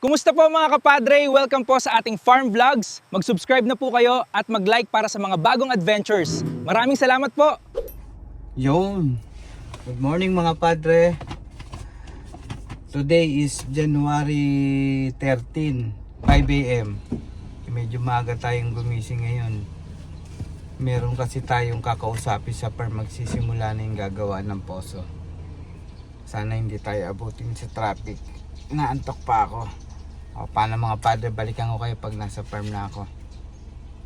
Kumusta po mga kapadre? Welcome po sa ating farm vlogs. Mag-subscribe na po kayo at mag-like para sa mga bagong adventures. Maraming salamat po! Yun. Good morning mga padre. Today is January 13, 5 a.m. Medyo maaga tayong gumising ngayon. Meron kasi tayong kakausapin sa farm. Magsisimula na yung gagawa ng poso. Sana hindi tayo abutin sa traffic. Naantok pa ako. O, paano mga padre, balikan ko kayo pag nasa farm na ako.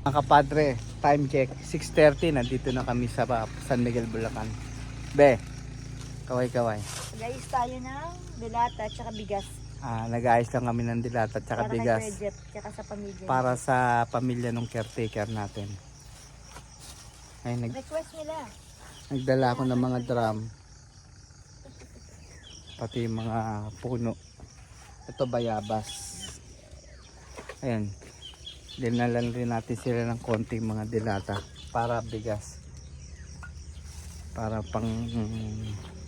Mga kapadre, time check 6:30, nandito na kami sa San Miguel, Bulacan. Be, kaway-kaway. Nag-ayos tayo ng delata at saka bigas. Nag-aayos lang kami ng dilata at saka Para kay bigas Kuya Jeff, tsaka sa pamilya. para sa pamilya ng caretaker natin. Ay, Request nila. nagdala ako ng mga drum. Pati yung mga puno. Ito bayabas. Ayan. Dinalan rin natin sila ng konting mga dilata para bigas. Para pang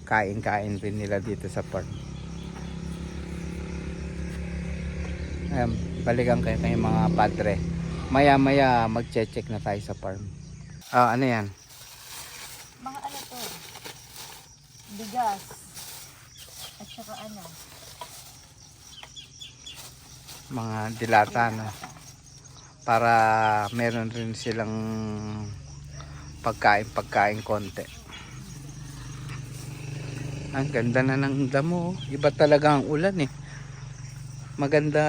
kain-kain rin nila dito sa farm. Ayan, balikan kayo kayong mga padre. Maya-maya mag-check na tayo sa farm. Ano yan? Mga ano to? Bigas. At saka ano? Mga dilata na. Para meron rin silang pagkain konti. Ang ganda na ng damo. Iba talaga ang ulan eh. Maganda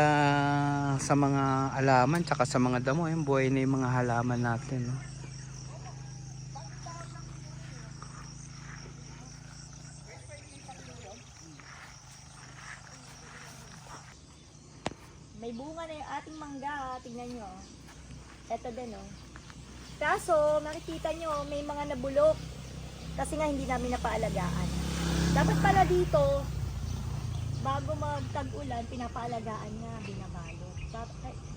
sa mga halaman tsaka sa mga damo. Yung buhay na yung mga halaman natin. No? May bunga na yung ating mangga. Tingnan nyo. Ito din oh. Kaso, makikita nyo, may mga nabulok. Kasi nga hindi namin napaalagaan. Dapat pala dito, bago magtag-ulan, pinapaalagaan nga, binabalot.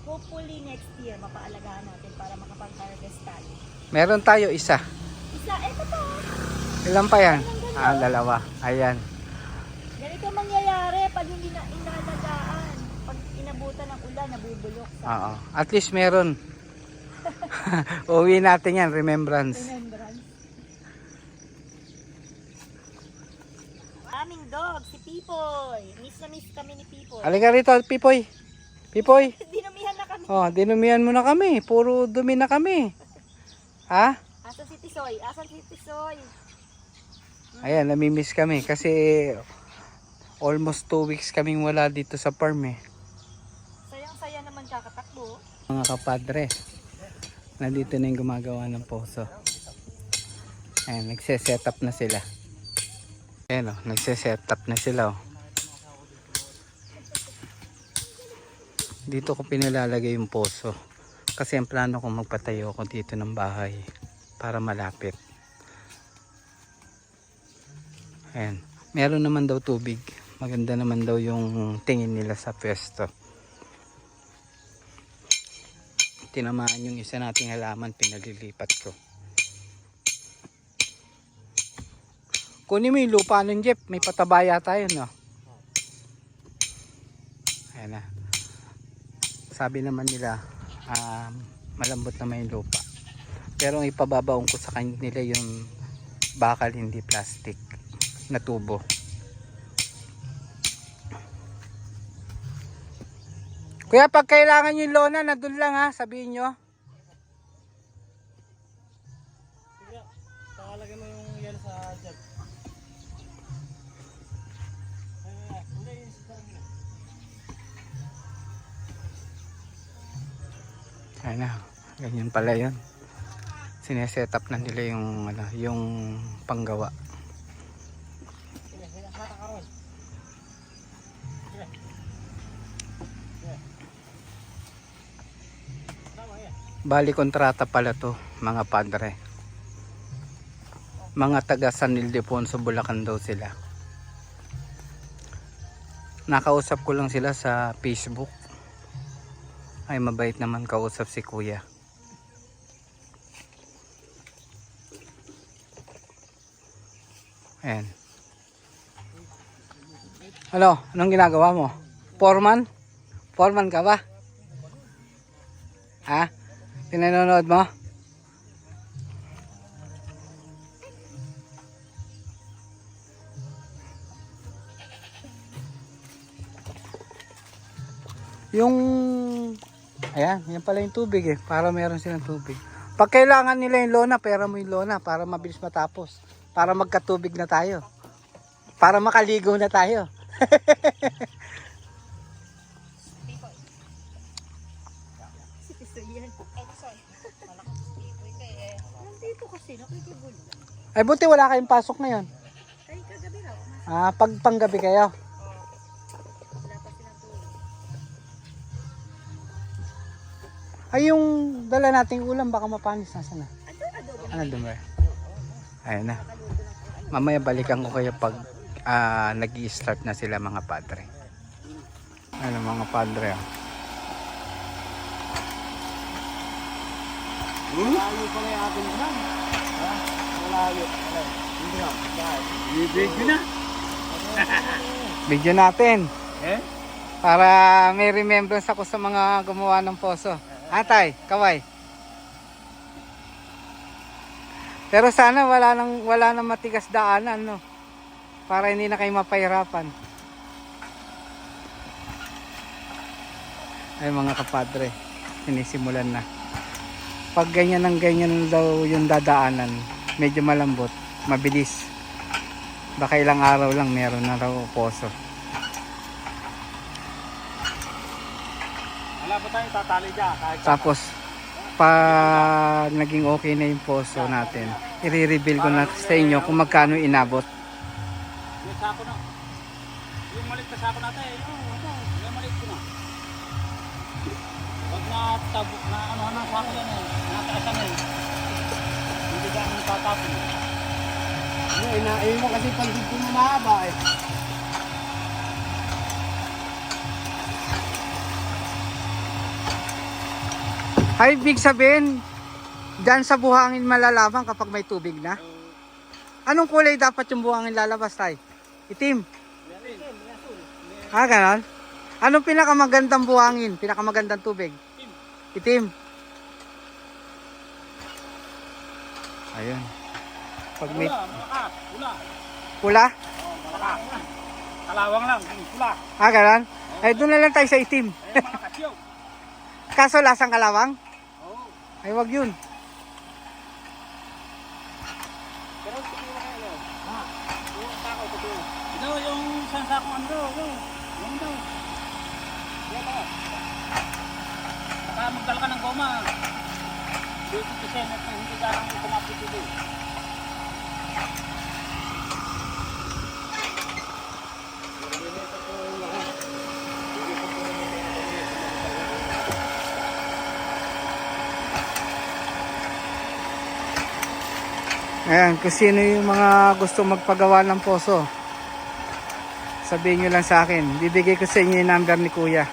Hopefully next year, mapaalagaan natin para makapag-harvest tayo. Meron tayo isa. Isa, eto to. Ilan pa yan? Dalawa. Ayan. Ganito mangyayari pag hindi na inalagaan. Pag inabutan ng ulan, nabubulok. Oo. At least meron. Uwi natin yan, remembrance. Remembrance. Aming dog, si Pipoy. Miss na miss kami ni Pipoy. Halika rito, Pipoy. Pipoy. Dinumihan na kami. Oh, dinumihan mo na kami. Puro dumi na kami. Ha? Asan si Tisoy? Asan si Tisoy? Ayan, namimiss kami kasi almost 2 weeks kaming wala dito sa farm eh. Sayang-saya naman kakatakbo. Mga kapadre, nandito na yung gumagawa ng poso. Ayan, nagse-set up na sila. Ayan o, nagse-set up na sila o. Dito ko pinilalagay yung poso. Kasi ang plano ko magpatayo ako dito ng bahay para malapit. Ayan, meron naman daw tubig. Maganda naman daw yung tingin nila sa pwesto. Tinamaan yung isa nating halaman, pinaglilipat ko. Kunin mo yung lupa ng Jeff, may patabaya tayo no. Ayan na. Sabi naman nila malambot naman yung lupa. Pero ang ipababaon ko sa kanila yung bakal, hindi plastic na tubo. Kuya, pag kailangan yung lona, nandun lang ha, sabihin nyo. Sige, pakalagay mo yung yan sa chat. Ayun na, ganyan pala yun. Sineset up na nila yung, yung panggawa. Bali kontrata pala to mga padre. Mga taga San Ildefonso, Bulacan daw sila. Nakausap ko lang sila sa Facebook. Ay mabait naman kausap si kuya. Ayan. Ano? Anong ginagawa mo? Foreman? Foreman ka ba? Ha? Pinanonood mo? Yung ayan, yan pala yung tubig eh. Para meron silang tubig. Pag kailangan nila yung lona, pera mo yung lona para mabilis matapos. Para magkatubig na tayo. Para makaligo na tayo. Nandito kasi, nakikibulo. Ay buti wala kayong pasok ngayon. Ay, kagabi raw. Pag panggabi kayo. Wala pa silang tulog. Ay yung dala nating ulam baka mapanis na sana. Adobo. Ano doon ba? Ayun na. Mamaya balikan ko kayo pag nag-i-start na sila mga padre. Ano mga padre ah. Malayo pala yung ating ulan. Ha? Malayo. Hindi na. Video na. Video natin. Eh? Para may remembrance ako sa mga gumawa ng poso. Atay, kaway. Pero sana wala nang matigas daanan, no. Para hindi na kayo mapahirapan. Ay mga kapadre, sinisimulan na. Pag ganyan ng ganyan daw yung dadaanan, medyo malambot, mabilis. Baka ilang araw lang meron na raw poso. Wala pa tayong tatali dyan. Tapos pag naging okay na yung poso natin, i-reveal ko na sa inyo kung magkano inabot. Yung sako na. Yung maliit na sako natin. Yung maliit ko na. Huwag na tabok na ano sako yan eh. Nataasan eh. Hindi ka ang tatapon. Inaayun mo kasi pandig ko mahaba eh. Ay, big sabihin, dyan sa buhangin malalaman kapag may tubig na. Anong kulay dapat yung buhangin lalabas tayo? Itim? Ganon? Anong pinakamagandang buhangin? Pinakamagandang tubig? Itim. Ayun. Pag may Pula. pula? Pula. Kalawang lang. Pula. Ganon? Ay, doon na lang tayo sa itim. Ay, malakas yun. Kaso lasang kalawang? Oo. Ay, wag yun. Pero siguro kayo. Ha? Yung sako, totoo. Ito, yung isang sako, ano daw, yung daw. Yan daw. Baka magdala ka ng goma. 20% at hindi ka lang kumapit dito. Ayan, kung sino yung mga gusto magpagawa ng poso, sabihin nyo lang sa akin. Bibigay ko sa inyo yung number ni Kuya.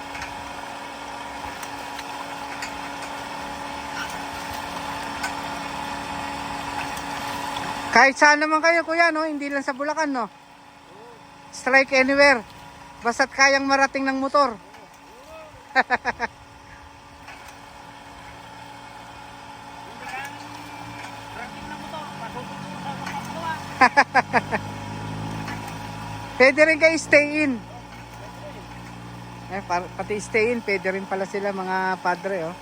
Kahit saan naman kayo, Kuya, no? Hindi lang sa Bulacan, no? Strike anywhere. Basta't kayang marating ng motor. Pwede rin kayo stay in. Pati stay in, pwede rin pala sila mga padre, oh.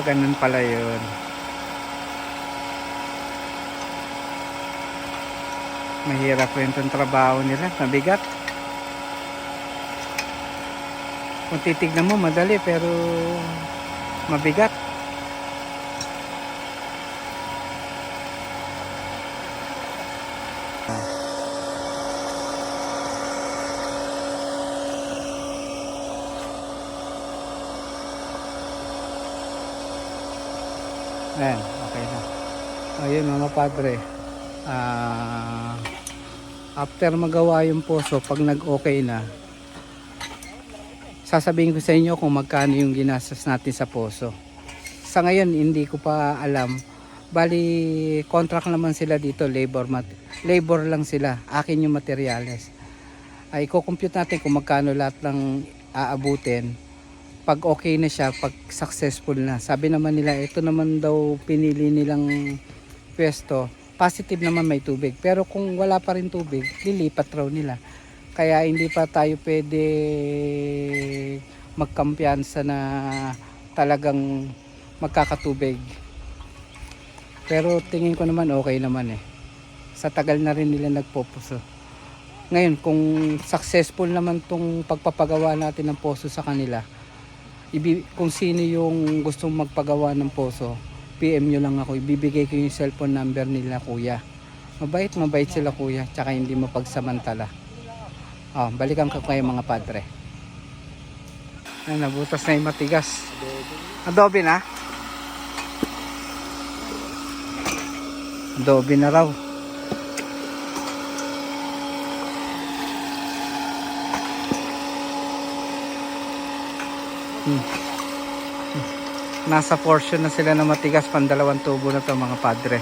Ganun pala yun. Mahirap rin itong trabaho nila. Mabigat. Kung titignan mo, madali pero mabigat. Ayan, okay na. Ayun mga padre. After magawa yung poso, pag nag-okay na, sasabihin ko sa inyo kung magkano yung ginastos natin sa poso. Sa ngayon, hindi ko pa alam. Bali, contract naman sila dito, labor lang sila. Akin yung materyales. Ay, i-compute natin kung magkano lahat ng aabutin. Pag okay na siya, pag successful na. Sabi naman nila, ito naman daw pinili nilang pwesto. Positive naman may tubig. Pero kung wala pa rin tubig, lilipat raw nila. Kaya hindi pa tayo pwede magkampiyansa na talagang magkakatubig. Pero tingin ko naman okay naman eh. Sa tagal na rin nila nagpoposo. Ngayon, kung successful naman tong pagpapagawa natin ng poso sa kanila, kung sino yung gustong magpagawa ng poso, PM nyo lang ako. Ibibigay ko yung cellphone number nila, kuya. Mabait sila, kuya. Tsaka hindi mapagsamantala. Balikan ko kayo mga padre. Ay, nabutas na yung matigas. Adobe na? Adobe na raw. Nasa portion na sila na matigas, pandalawang tubo na to mga padre.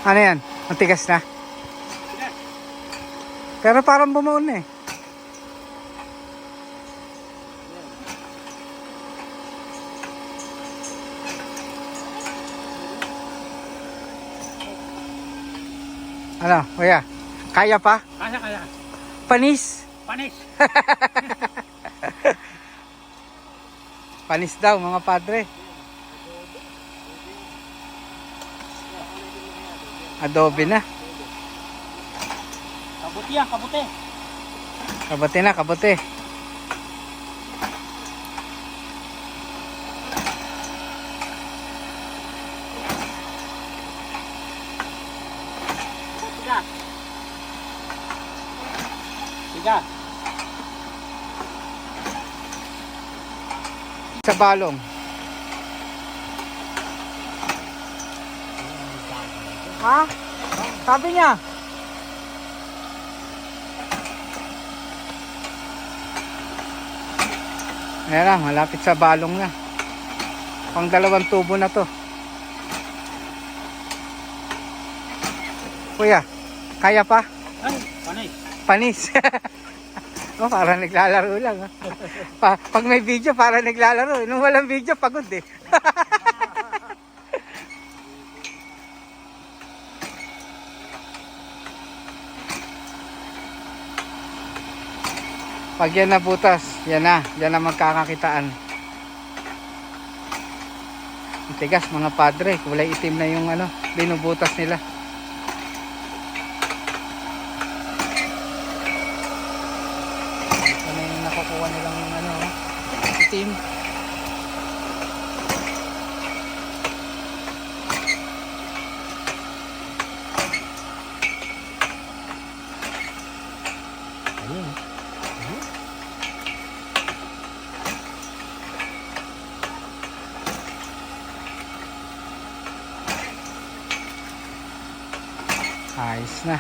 Ano yan? Matigas na? Pero parang bumuon na eh. Ano, kuya? Kaya pa? Kaya. Panis? Panis. Panis daw mga padre. Adobe na. Kabuti yan, kabuti. Kabote na, kabote. Siga. Siga. Sa balong. Ha? Sabi niya. Ayan na, malapit sa balong na. Pang dalawang tubo na to. Kuya, kaya pa? Ay, panis. Panis. Oh, parang naglalaro lang. Pag may video, parang naglalaro. Nung walang video, pagod eh. Pag yan nabutas, yan na magkakakitaan. Ang tigas mga padre, kulay itim na yung binubutas nila. Ano yung nakukuha nilang itim. Ayun. Ayos na.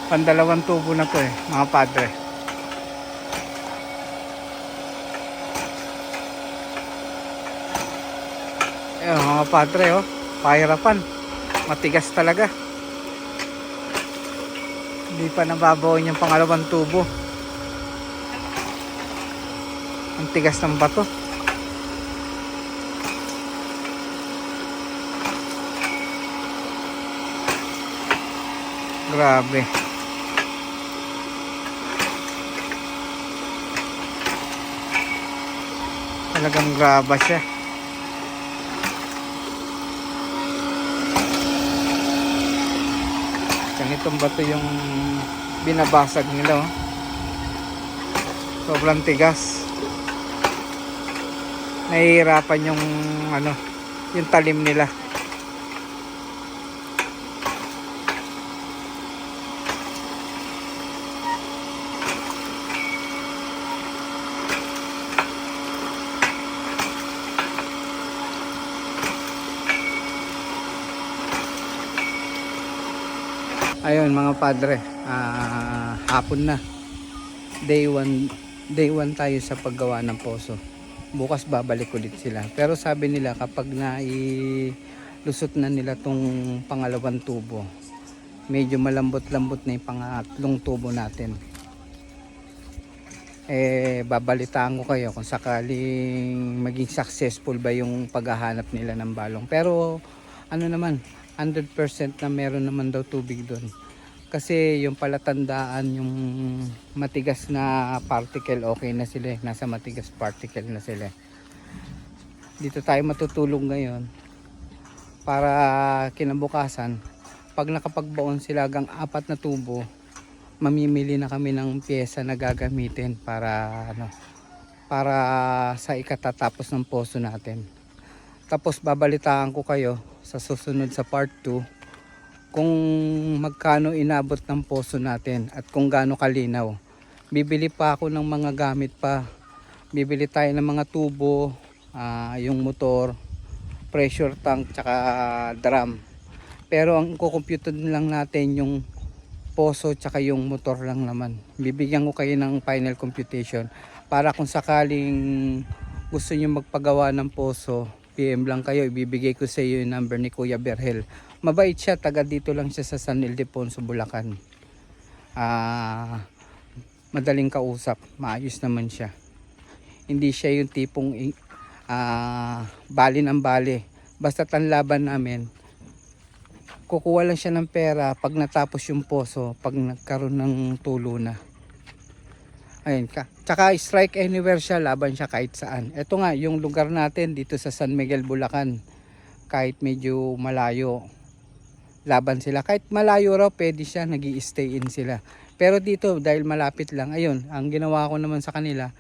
Pandalawang tubo na to mga padre. Ayun mga padre pahirapan. Matigas talaga. Hindi pa nababaon yung pangalawang tubo. Ang tigas ng bato. Grabe. Talagang graba siya. Ganitong bato yung binabasag nila, oh. Sobrang tigas. Nahihirapan yung ano, yung talim nila. Ayun mga padre, hapon na. Day 1 tayo sa paggawa ng poso. Bukas babalik ulit sila. Pero sabi nila kapag nailusot na nila tong pangalawang tubo, medyo malambot-lambot na yung pangatlong tubo natin. Babalitaan ko kayo kung sakaling maging successful ba yung paghahanap nila ng balong. Pero ano naman, 100% na meron naman daw tubig doon. Kasi yung palatandaan, yung matigas na particle, okay na sila. Nasa matigas particle na sila. Dito tayo matutulog ngayon para kinabukasan, pag nakapagbaon sila hanggang 4 na tubo, mamimili na kami ng pyesa na gagamitin para sa ikatatapos ng poso natin. Tapos babalitaan ko kayo sa susunod sa part 2 kung magkano inabot ng poso natin at kung gaano kalinaw. Bibili pa ako ng mga gamit pa. Bibili tayo ng mga tubo, yung motor, pressure tank, tsaka drum. Pero ang kukumpute lang natin yung poso tsaka yung motor lang naman. Bibigyan ko kayo ng final computation para kung sakaling gusto nyo magpagawa ng poso, PM lang kayo, ibibigay ko sa iyo yung number ni Kuya Berhel. Mabait siya, taga dito lang siya sa San Ildefonso, Bulacan. Madaling kausap, maayos naman siya. Hindi siya yung tipong bali ng bali. Basta ang laban namin, kukuha lang siya ng pera pag natapos yung poso, pag nagkaroon ng tulo na. Ayun ka. Tsaka strike anywhere siya, laban siya kahit saan. Ito nga, yung lugar natin dito sa San Miguel, Bulacan. Kahit medyo malayo, laban sila. Kahit malayo raw, pwede siya, nag-i-stay in sila. Pero dito, dahil malapit lang, ayun, ang ginawa ko naman sa kanila,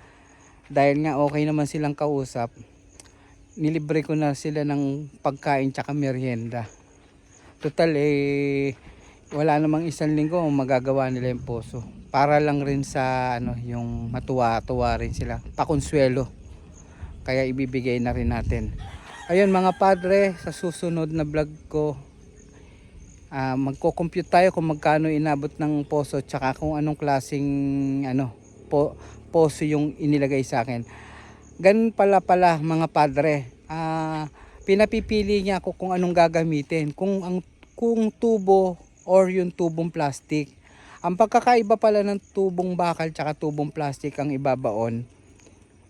dahil nga okay naman silang kausap, nilibre ko na sila ng pagkain tsaka merienda. Total, wala namang 1 linggo magagawa nila yung poso. Para lang rin sa yung matuwa-tuwa rin sila, pakonsuelo. Kaya ibibigay na rin natin. Ayun mga padre, sa susunod na vlog ko, magko-compute tayo kung magkano inabot ng poso tsaka kung anong klaseng poso yung inilagay sa akin. Ganun pala mga padre. Pinapipili niya ako kung anong gagamitin, kung tubo or yung tubong plastic. Ang pagkakaiba pala ng tubong bakal tsaka tubong plastic ang ibabaon,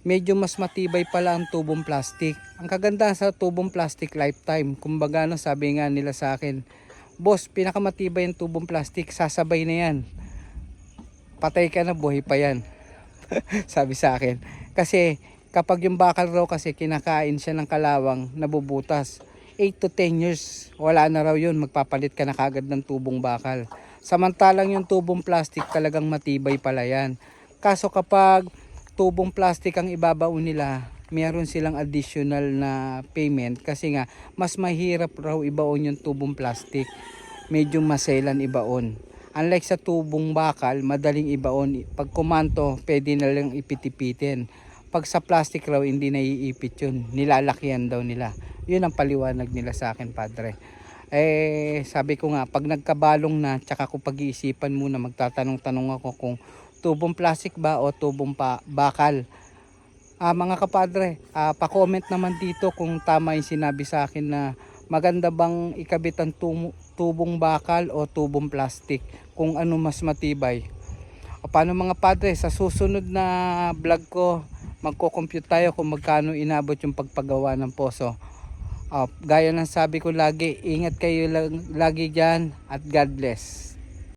medyo mas matibay pala ang tubong plastic. Ang kagandahan sa tubong plastic, lifetime. Kumbaga sabi nga nila sa akin, boss, pinakamatibay yung tubong plastic, sasabay na yan. Patay ka na, buhay pa yan. Sabi sa akin. Kasi kapag yung bakal raw kasi kinakain siya ng kalawang, nabubutas. 8 to 10 years, wala na raw yun, magpapalit ka na kagad ng tubong bakal. Samantalang yung tubong plastic talagang matibay pala yan. Kaso kapag tubong plastic ang ibabaon nila, meron silang additional na payment kasi nga mas mahirap raw ibaon yung tubong plastic. Medyo maselan ibaon. Unlike sa tubong bakal, madaling ibaon. Pag kumanto, pwede na lang ipitipitin. Pag sa plastic raw, hindi naiipit yun. Nilalakyan daw nila. Yun ang paliwanag nila sa akin, padre. Sabi ko nga, pag nagkabalong na, tsaka ko pag-iisipan muna, magtatanong-tanong ako kung tubong plastic ba o tubong bakal. Mga kapadre, pa-comment naman dito kung tama yung sinabi sa akin na maganda bang ikabit ang tubong bakal o tubong plastic, kung ano mas matibay. Paano mga padre, sa susunod na vlog ko, magko-compute tayo kung magkano inabot yung pagpagawa ng poso. Gaya ng sabi ko lagi, ingat kayo lagi dyan at God bless.